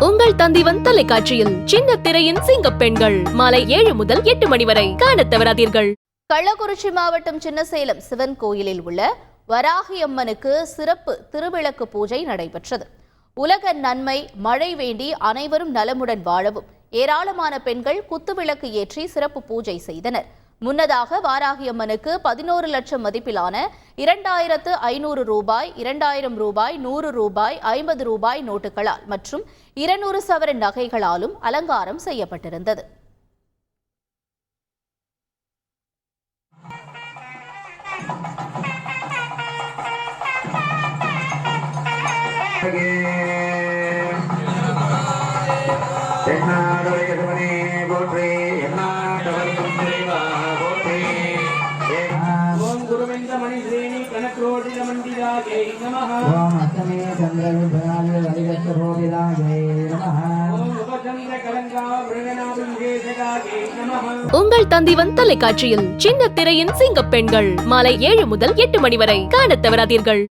உங்கள் தந்திவன் தொலைக்காட்சியில் சின்ன திரையின் சிங்க பெண்கள் மாலை 7 முதல் 8 மணி வரை காணத் தவறாதீர்கள். கள்ளக்குறிச்சி மாவட்டம் சின்னசேலம் சிவன் கோயிலில் உள்ள வராகி அம்மனுக்கு சிறப்பு திருவிளக்கு பூஜை நடைபெற்றது. உலக நன்மை, மழை வேண்டி அனைவரும் நலமுடன் வாழவும் ஏராளமான பெண்கள் குத்துவிளக்கு ஏற்றி சிறப்பு பூஜை செய்தனர். முன்னதாக வாராகி அம்மனுக்கு 11 லட்சம் மதிப்பிலான 2500 ரூபாய், 2000 ரூபாய், 100 ரூபாய், 50 ரூபாய் நோட்டுகளால் மற்றும் 200 சவரன் நகைகளாலும் அலங்காரம் செய்யப்பட்டிருந்தது. உங்கள் தந்திவன் தொலைக்காட்சியில் சின்ன திரையின் சிங்க பெண்கள் மாலை 7 முதல் 8 மணி வரை காணத் தவறாதீர்கள்.